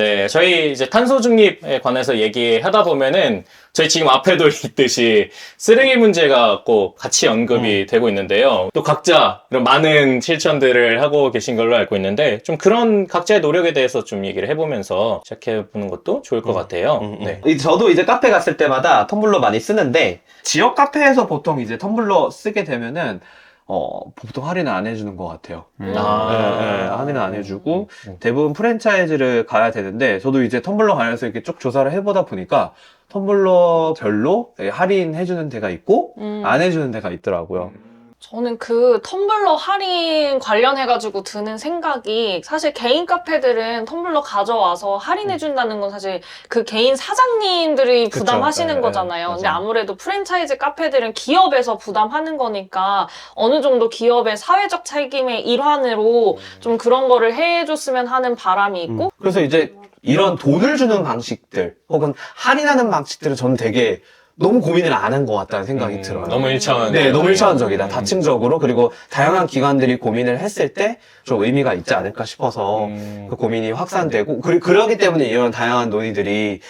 네, 저희 이제 탄소 중립에 관해서 얘기하다 보면은 저희 지금 앞에도 있듯이 쓰레기 문제가 꼭 같이 언급이 되고 있는데요. 또 각자 이런 많은 실천들을 하고 계신 걸로 알고 있는데 좀 그런 각자의 노력에 대해서 좀 얘기를 해보면서 시작해보는 것도 좋을 것 같아요. 네. 저도 이제 카페 갔을 때마다 텀블러 많이 쓰는데 지역 카페에서 보통 이제 텀블러 쓰게 되면은 보통 할인을 안 해주는 것 같아요. 할인을 안 해주고 대부분 프랜차이즈를 가야 되는데 저도 이제 텀블러 관련해서 이렇게 쭉 조사를 해보다 보니까 텀블러별로 할인해주는 데가 있고 안 해주는 데가 있더라고요. 저는 그 텀블러 할인 관련해가지고 드는 생각이 사실 개인 카페들은 텀블러 가져와서 할인해준다는 건 사실 그 개인 사장님들이 그쵸. 부담하시는 네, 거잖아요. 네, 근데 맞아요. 아무래도 프랜차이즈 카페들은 기업에서 부담하는 거니까 어느 정도 기업의 사회적 책임의 일환으로 좀 그런 거를 해줬으면 하는 바람이 있고 그래서 이제 이런 돈을 주는 방식들 혹은 할인하는 방식들은 저는 되게 너무 고민을 안 한 것 같다는 생각이 들어요. 너무 1차원. 네, 너무 일차원적이다. 다층적으로. 그리고 다양한 기관들이 고민을 했을 때 좀 의미가 있지 않을까 싶어서 그 고민이 확산되고, 그러기 때문에 이런 다양한 논의들이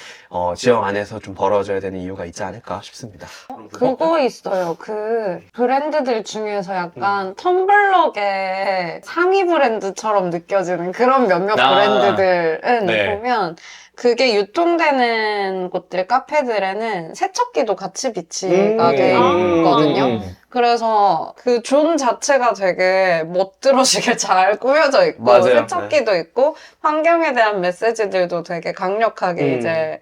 지역 안에서 좀 벌어져야 되는 이유가 있지 않을까 싶습니다. 그거 있어요. 그 브랜드들 중에서 약간 텀블럭의 상위 브랜드처럼 느껴지는 그런 몇몇 브랜드들은 네. 보면 그게 유통되는 곳들, 카페들에는 세척기도 같이 비치가 돼 있거든요. 그래서 그 존 자체가 되게 멋들어지게 잘 꾸며져 있고 맞아요. 세척기도 있고 환경에 대한 메시지들도 되게 강력하게 이제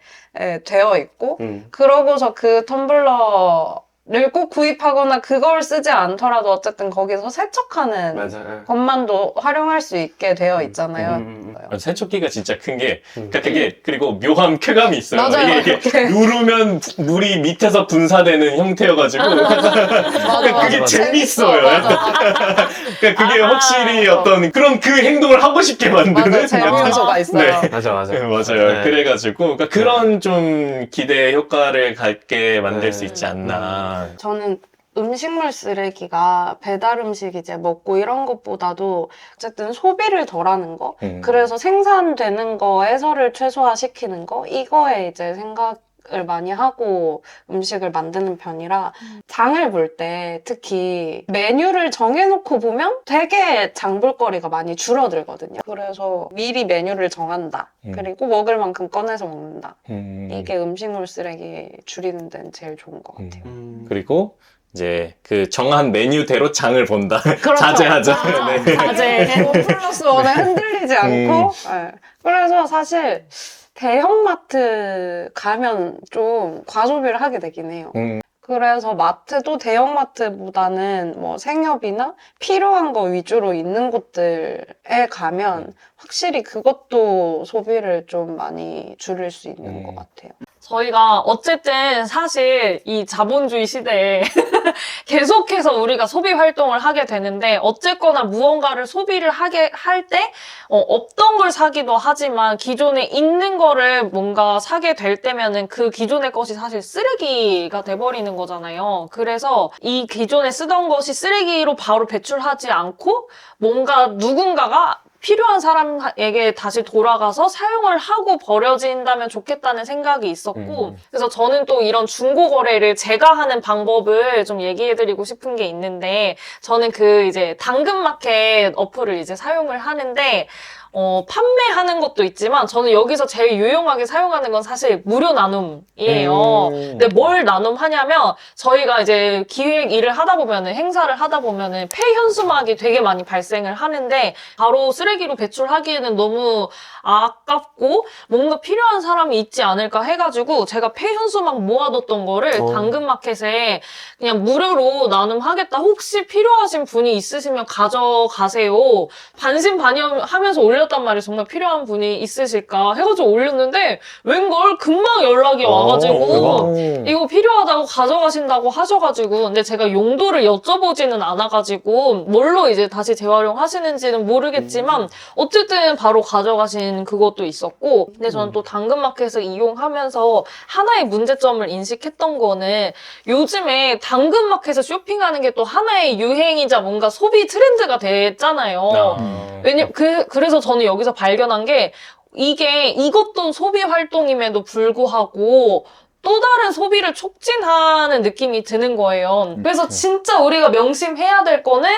되어 있고 그러고서 그 텀블러를 꼭 구입하거나 그걸 쓰지 않더라도 어쨌든 거기서 세척하는 맞아요. 것만도 활용할 수 있게 되어 있잖아요. 세척기가 진짜 큰 게, 그러니까 되게, 그리고 묘한 쾌감이 있어요. 맞아요. 이게 그렇게. 누르면 물이 밑에서 분사되는 형태여가지고. 그러니까 그게 맞아. 재밌어요. 그러니까 그게 확실히 어떤 그런 그 행동을 하고 싶게 만드는. 맞아요. 재미요소가 있어요. 네. 맞아요. 네, 맞아요. 네. 그래가지고, 그러니까 그런 좀 기대 효과를 갖게 만들 네. 수 있지 않나. 저는 음식물 쓰레기가 배달 음식 이제 먹고 이런 것보다도 어쨌든 소비를 덜 하는 거 그래서 생산되는 거 해서를 최소화시키는 거 이거에 이제 생각을 많이 하고 음식을 만드는 편이라 장을 볼 때 특히 메뉴를 정해놓고 보면 되게 장 볼 거리가 많이 줄어들거든요. 그래서 미리 메뉴를 정한다. 그리고 먹을 만큼 꺼내서 먹는다. 이게 음식물 쓰레기 줄이는 데는 제일 좋은 것 같아요. 그리고 이제 그 정한 메뉴대로 장을 본다. 그렇죠. 자제하자. 네. 자제. 원 플러스 원에 흔들리지 않고. 네. 그래서 사실 대형마트 가면 좀 과소비를 하게 되긴 해요. 그래서 마트도 대형마트보다는 뭐 생협이나 필요한 거 위주로 있는 곳들에 가면 확실히 그것도 소비를 좀 많이 줄일 수 있는 것 같아요. 저희가 어쨌든 사실 이 자본주의 시대에 계속해서 우리가 소비 활동을 하게 되는데 어쨌거나 무언가를 소비를 하게 할 때 없던 걸 사기도 하지만 기존에 있는 거를 뭔가 사게 될 때면은 그 기존의 것이 사실 쓰레기가 돼버리는 거잖아요. 그래서 이 기존에 쓰던 것이 쓰레기로 바로 배출하지 않고 뭔가 누군가가 필요한 사람에게 다시 돌아가서 사용을 하고 버려진다면 좋겠다는 생각이 있었고 그래서 저는 또 이런 중고 거래를 제가 하는 방법을 좀 얘기해드리고 싶은 게 있는데 저는 그 이제 당근마켓 어플을 이제 사용을 하는데 판매하는 것도 있지만 저는 여기서 제일 유용하게 사용하는 건 사실 무료 나눔이에요. 근데 뭘 나눔하냐면 저희가 이제 기획 일을 하다 보면은 행사를 하다 보면은 폐현수막이 되게 많이 발생을 하는데 바로 쓰레기로 배출하기에는 너무 아깝고 뭔가 필요한 사람이 있지 않을까 해가지고 제가 폐현수막 모아뒀던 거를 당근마켓에 그냥 무료로 나눔하겠다. 혹시 필요하신 분이 있으시면 가져가세요. 반신반의하면서 올렸단 말이에요. 정말 필요한 분이 있으실까 해가지고 올렸는데 웬걸 금방 연락이 와가지고 이거 필요하다고 가져가신다고 하셔가지고 근데 제가 용도를 여쭤보지는 않아가지고 뭘로 이제 다시 재활용하시는지는 모르겠지만 어쨌든 바로 가져가신 그것도 있었고 근데 저는 또 당근마켓을 이용하면서 하나의 문제점을 인식했던 거는 요즘에 당근마켓에서 쇼핑하는 게 또 하나의 유행이자 뭔가 소비 트렌드가 됐잖아요. 그래서 저는 여기서 발견한 게 이것도 소비 활동임에도 불구하고 또 다른 소비를 촉진하는 느낌이 드는 거예요. 그래서 진짜 우리가 명심해야 될 거는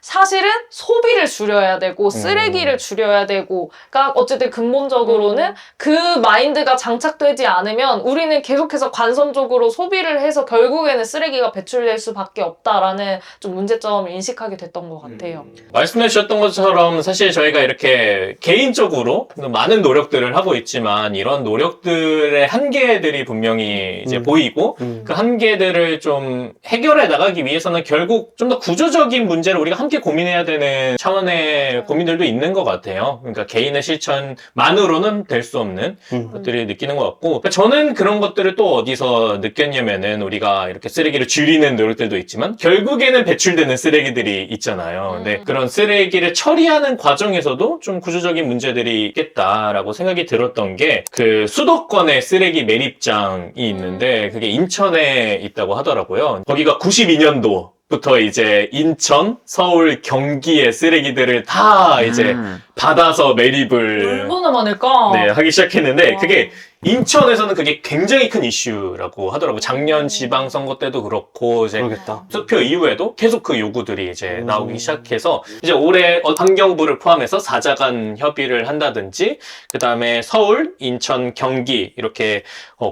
사실은 소비를 줄여야 되고 쓰레기를 줄여야 되고, 그러니까 어쨌든 근본적으로는 그 마인드가 장착되지 않으면 우리는 계속해서 관성적으로 소비를 해서 결국에는 쓰레기가 배출될 수밖에 없다라는 좀 문제점을 인식하게 됐던 것 같아요. 말씀해 주셨던 것처럼 사실 저희가 이렇게 개인적으로 많은 노력들을 하고 있지만 이런 노력들의 한계들이 분명히 이제 보이고 그 한계들을 좀 해결해 나가기 위해서는 결국 좀 더 구조적인 문제를 우리가 함께 고민해야 되는 차원의 고민들도 있는 것 같아요. 그러니까 개인의 실천만으로는 될 수 없는 것들을 느끼는 것 같고, 그러니까 저는 그런 것들을 또 어디서 느꼈냐면은 우리가 이렇게 쓰레기를 줄이는 노력들도 있지만 결국에는 배출되는 쓰레기들이 있잖아요. 근데 그런 쓰레기를 처리하는 과정에서도 좀 구조적인 문제들이 있겠다라고 생각이 들었던 게 그 수도권의 쓰레기 매립장이 있는데 그게 인천에 있다고 하더라고요. 거기가 92년도 부터 이제 인천, 서울, 경기의 쓰레기들을 다 이제 받아서 매립을 얼마나 많을까? 네, 하기 시작했는데 와. 그게 인천에서는 그게 굉장히 큰 이슈라고 하더라고요. 작년 지방선거 때도 그렇고 이제 그러겠다. 투표 이후에도 계속 그 요구들이 이제 나오기 시작해서 이제 올해 환경부를 포함해서 4자 간 협의를 한다든지 그 다음에 서울, 인천, 경기 이렇게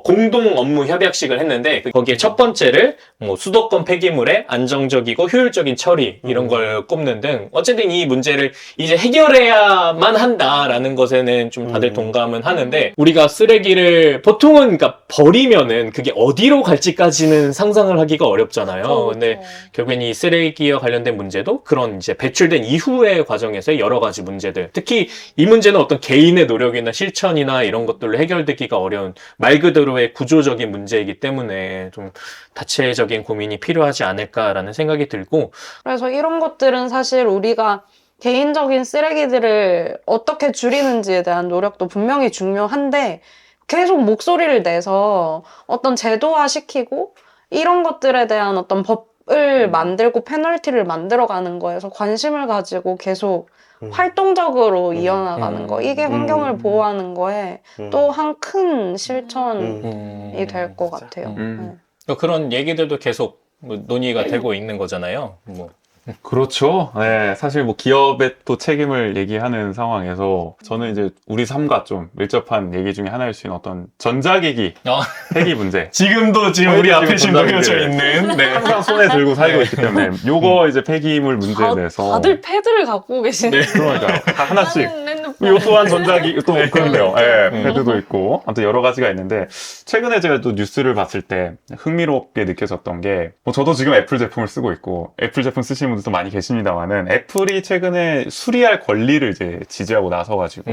공동 업무 협약식을 했는데 거기에 첫 번째를 뭐 수도권 폐기물의 안정적이고 효율적인 처리 이런 걸 꼽는 등 어쨌든 이 문제를 이제 해결해야만 한다라는 것에는 좀 다들 동감은 하는데 우리가 쓰레기를 보통은 그러니까 버리면은 그게 어디로 갈지까지는 상상을 하기가 어렵잖아요. 근데 결국엔 이 쓰레기와 관련된 문제도 그런 이제 배출된 이후의 과정에서의 여러 가지 문제들, 특히 이 문제는 어떤 개인의 노력이나 실천이나 이런 것들로 해결되기가 어려운 말 그대로의 구조적인 문제이기 때문에 좀 다체적인 고민이 필요하지 않을까라는 생각이 들고, 그래서 이런 것들은 사실 우리가 개인적인 쓰레기들을 어떻게 줄이는지에 대한 노력도 분명히 중요한데 계속 목소리를 내서 어떤 제도화시키고 이런 것들에 대한 어떤 법을 만들고 페널티를 만들어가는 거에서 관심을 가지고 계속 활동적으로 이어나가는 거, 이게 환경을 보호하는 거에 또 한 큰 실천이 될 것 같아요. 네. 그런 얘기들도 계속 뭐 논의가 되고 있는 거잖아요. 뭐. 그렇죠. 네, 사실 뭐 기업의 또 책임을 얘기하는 상황에서 저는 이제 우리 삶과 좀 밀접한 얘기 중에 하나일 수 있는 어떤 전자기기 폐기 문제. 지금도 지금 우리 앞에 지금 놓여져 있는 네. 항상 손에 들고 살고 있기 때문에 요거 이제 폐기물 문제에 대해서 다들 패드를 갖고 계시네. 그러니까요. 다 하나씩. 나는 핸드폰. 요 또한 전자기 또 그런데요. 예, 음. 패드도 있고 아무튼 여러 가지가 있는데 최근에 제가 또 뉴스를 봤을 때 흥미롭게 느껴졌던 게 뭐 저도 지금 애플 제품을 쓰고 있고 애플 제품 쓰시는 분들도 많이 계십니다만은 애플이 최근에 수리할 권리를 이제 지지하고 나서가지고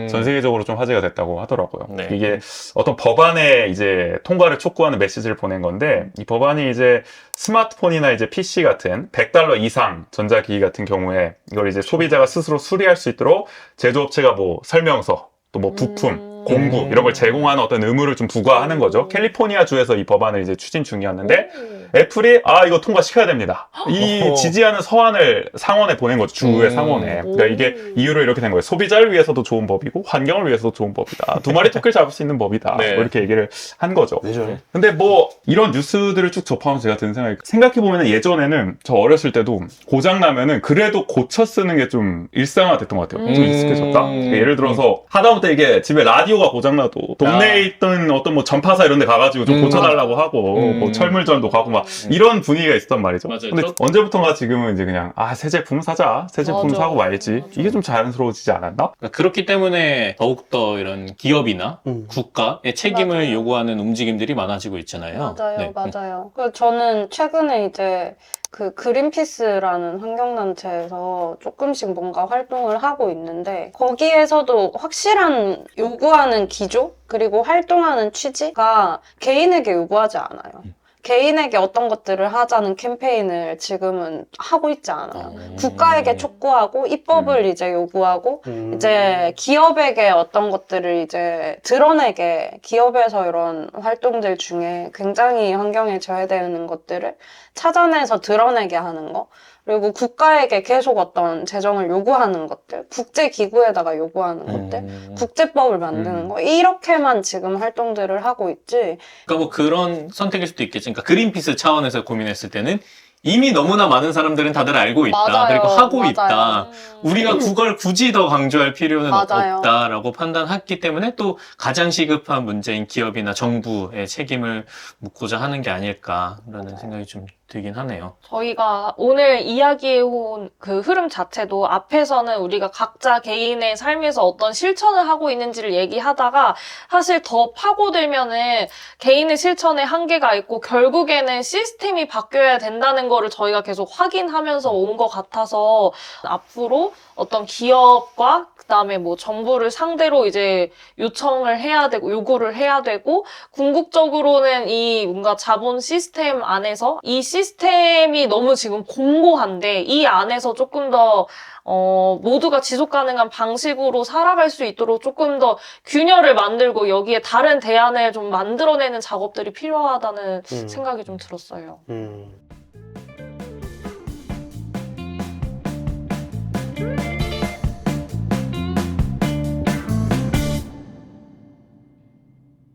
전 세계적으로 좀 화제가 됐다고 하더라고요. 네. 이게 어떤 법안에 이제 통과를 촉구하는 메시지를 보낸 건데 이 법안이 이제 스마트폰이나 이제 PC 같은 $100 이상 전자기기 같은 경우에 이걸 이제 소비자가 스스로 수리할 수 있도록 제조업체가 뭐 설명서 또 뭐 부품 공구 이런 걸 제공하는 어떤 의무를 좀 부과하는 거죠. 캘리포니아 주에서 이 법안을 이제 추진 중이었는데 애플이 이거 통과시켜야 됩니다. 이 지지하는 서한을 상원에 보낸 거죠. 주의 상원에. 그러니까 이게 이유를 이렇게 된 거예요. 소비자를 위해서도 좋은 법이고 환경을 위해서도 좋은 법이다. 두 마리 토끼를 잡을 수 있는 법이다. 네. 뭐 이렇게 얘기를 한 거죠. 네. 근데 뭐 이런 뉴스들을 쭉 접하면서 제가 드는 생각이 생각해보면 예전에는 저 어렸을 때도 고장 나면은 그래도 고쳐 쓰는 게 좀 일상화됐던 것 같아요. 좀 익숙해졌다. 그러니까 예를 들어서 하다못해 이게 집에 라디오가 고장나도 동네에 있던 어떤 뭐 전파사 이런 데 가가지고 좀 고쳐달라고 하고 뭐 철물점도 가고 막 이런 분위기가 있었단 말이죠. 맞아요. 근데 언제부턴가 지금은 이제 그냥 새 제품 사자. 새 제품 맞아. 사고 말지. 맞아. 이게 좀 자연스러워지지 않았나? 그러니까 그렇기 때문에 더욱더 이런 기업이나 국가의 책임을 맞아요. 요구하는 움직임들이 많아지고 있잖아요. 맞아요, 네. 맞아요. 그래서 저는 최근에 이제 그 그린피스라는 환경단체에서 조금씩 뭔가 활동을 하고 있는데 거기에서도 확실한 요구하는 기조 그리고 활동하는 취지가 개인에게 요구하지 않아요. 개인에게 어떤 것들을 하자는 캠페인을 지금은 하고 있지 않아요. 국가에게 촉구하고 입법을 이제 요구하고 이제 기업에게 어떤 것들을 이제 드러내게 기업에서 이런 활동들 중에 굉장히 환경에 저해되는 것들을 찾아내서 드러내게 하는 거. 그리고 국가에게 계속 어떤 재정을 요구하는 것들, 국제기구에다가 요구하는 것들, 국제법을 만드는 거, 이렇게만 지금 활동들을 하고 있지. 그러니까 뭐 그런 선택일 수도 있겠지. 그러니까 그린피스 차원에서 고민했을 때는 이미 너무나 많은 사람들은 다들 알고 있다. 맞아요. 그리고 하고 맞아요. 있다. 우리가 그걸 굳이 더 강조할 필요는 맞아요. 없다라고 판단했기 때문에 또 가장 시급한 문제인 기업이나 정부의 책임을 묻고자 하는 게 아닐까라는 생각이 좀 들긴 하네요. 저희가 오늘 이야기해온 그 흐름 자체도 앞에서는 우리가 각자 개인의 삶에서 어떤 실천을 하고 있는지를 얘기하다가 사실 더 파고들면은 개인의 실천에 한계가 있고 결국에는 시스템이 바뀌어야 된다는 거를 저희가 계속 확인하면서 온 것 같아서 앞으로 어떤 기업과 그다음에 뭐 정부를 상대로 이제 요청을 해야 되고 요구를 해야 되고 궁극적으로는 이 뭔가 자본 시스템 안에서 이 시스템이 너무 지금 공고한데 이 안에서 조금 더 모두가 지속 가능한 방식으로 살아갈 수 있도록 조금 더 균열을 만들고 여기에 다른 대안을 좀 만들어내는 작업들이 필요하다는 생각이 좀 들었어요.